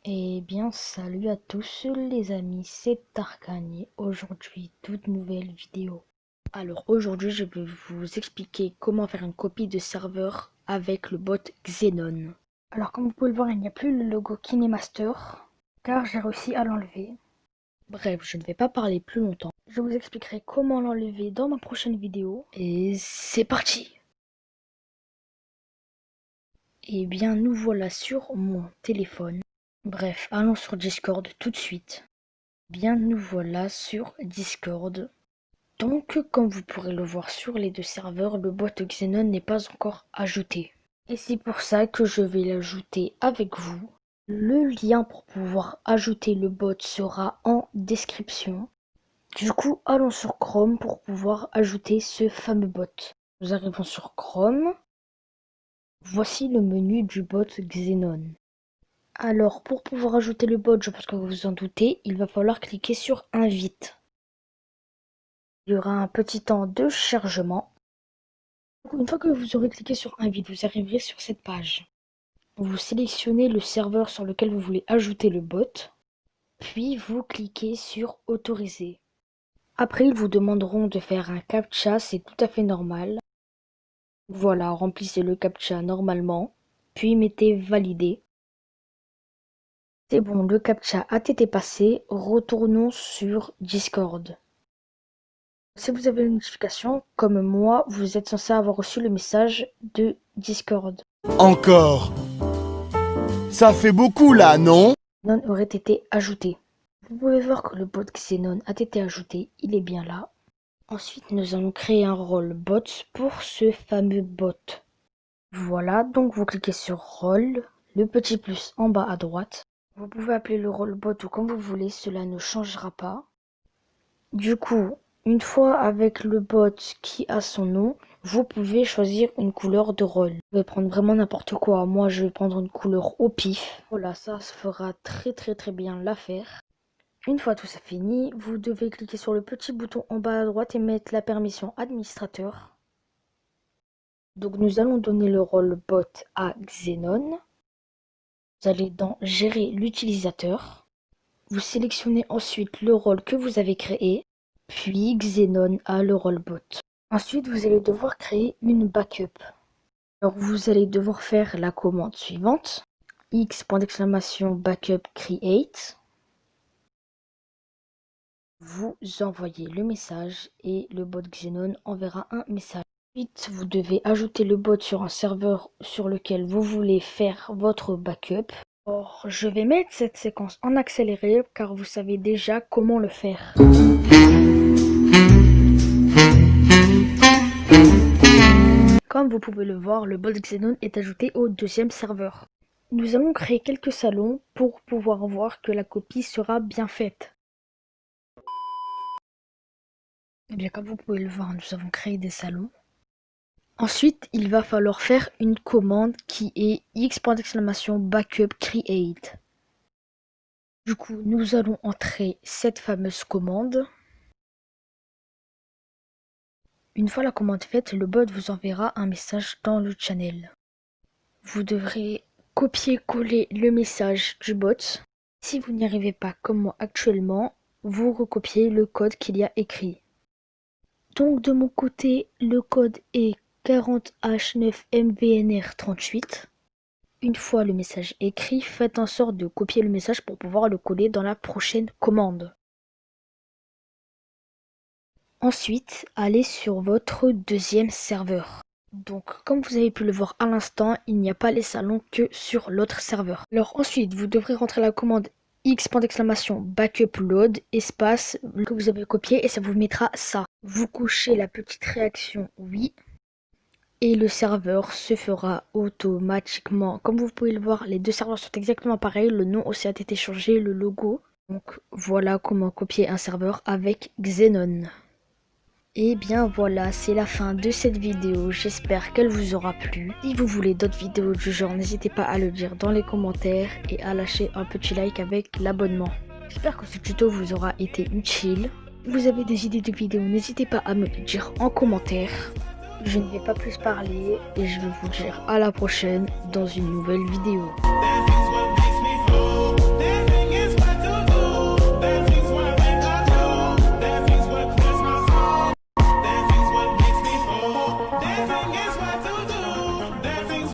Eh bien, salut à tous les amis, c'est Tarkan et aujourd'hui, toute nouvelle vidéo. Alors aujourd'hui, je vais vous expliquer comment faire une copie de serveur avec le bot Xenon. Alors comme vous pouvez le voir, il n'y a plus le logo KineMaster car j'ai réussi à l'enlever. Bref, je ne vais pas parler plus longtemps. Je vous expliquerai comment l'enlever dans ma prochaine vidéo. Et c'est parti! Eh bien, nous voilà sur mon téléphone. Bref, allons sur Discord tout de suite. Bien, nous voilà sur Discord. Donc, comme vous pourrez le voir sur les deux serveurs, le bot Xenon n'est pas encore ajouté. Et c'est pour ça que je vais l'ajouter avec vous. Le lien pour pouvoir ajouter le bot sera en description. Du coup, allons sur Chrome pour pouvoir ajouter ce fameux bot. Nous arrivons sur Chrome. Voici le menu du bot Xenon. Alors, pour pouvoir ajouter le bot, je pense que vous vous en doutez, il va falloir cliquer sur Invite. Il y aura un petit temps de chargement. Une fois que vous aurez cliqué sur Invite, vous arriverez sur cette page. Vous sélectionnez le serveur sur lequel vous voulez ajouter le bot, puis vous cliquez sur Autoriser. Après, ils vous demanderont de faire un CAPTCHA, c'est tout à fait normal. Voilà, remplissez le CAPTCHA normalement, puis mettez Valider. C'est bon, le CAPTCHA a été passé, retournons sur Discord. Si vous avez une notification, comme moi, vous êtes censé avoir reçu le message de Discord. Encore. Ça fait beaucoup là, non? Xenon aurait été ajouté. Vous pouvez voir que le bot Xenon a été ajouté, il est bien là. Ensuite, nous allons créer un rôle bot pour ce fameux bot. Voilà, donc vous cliquez sur rôle, le petit plus en bas à droite. Vous pouvez appeler le rôle bot ou comme vous voulez, cela ne changera pas. Du coup, une fois avec le bot qui a son nom, vous pouvez choisir une couleur de rôle. Vous pouvez prendre vraiment n'importe quoi. Moi, je vais prendre une couleur au pif. Voilà, ça se fera très bien l'affaire. Une fois tout ça fini, vous devez cliquer sur le petit bouton en bas à droite et mettre la permission administrateur. Donc nous allons donner le rôle bot à Xenon. Vous allez dans Gérer l'utilisateur. Vous sélectionnez ensuite le rôle que vous avez créé. Puis Xenon a le rôle bot. Ensuite, vous allez devoir créer une backup. Alors vous allez devoir faire la commande suivante. X.backup create. Vous envoyez le message et le bot Xenon enverra un message. Ensuite, vous devez ajouter le bot sur un serveur sur lequel vous voulez faire votre backup. Or, je vais mettre cette séquence en accéléré car vous savez déjà comment le faire. Comme vous pouvez le voir, le bot Xenon est ajouté au deuxième serveur. Nous allons créer quelques salons pour pouvoir voir que la copie sera bien faite. Et bien comme vous pouvez le voir, nous avons créé des salons. Ensuite, il va falloir faire une commande qui est x.backup create. Du coup, nous allons entrer cette fameuse commande. Une fois la commande faite, le bot vous enverra un message dans le channel. Vous devrez copier-coller le message du bot. Si vous n'y arrivez pas comme moi actuellement, vous recopiez le code qu'il y a écrit. Donc de mon côté, le code est 40H9MVNR38. Une fois le message écrit, faites en sorte de copier le message pour pouvoir le coller dans la prochaine commande. Ensuite, allez sur votre deuxième serveur. Donc, comme vous avez pu le voir à l'instant, il n'y a pas les salons que sur l'autre serveur. Alors ensuite, vous devrez rentrer la commande x.backup load espace que vous avez copié et ça vous mettra ça. Vous cochez la petite réaction oui et le serveur se fera automatiquement. Comme vous pouvez le voir, les deux serveurs sont exactement pareils. Le nom aussi a été changé, le logo. Donc voilà comment copier un serveur avec Xenon. Et bien voilà, c'est la fin de cette vidéo, j'espère qu'elle vous aura plu. Si vous voulez d'autres vidéos du genre, n'hésitez pas à le dire dans les commentaires et à lâcher un petit like avec l'abonnement. J'espère que ce tuto vous aura été utile. Si vous avez des idées de vidéos, n'hésitez pas à me le dire en commentaire. Je ne vais pas plus parler et je vais vous dire à la prochaine dans une nouvelle vidéo.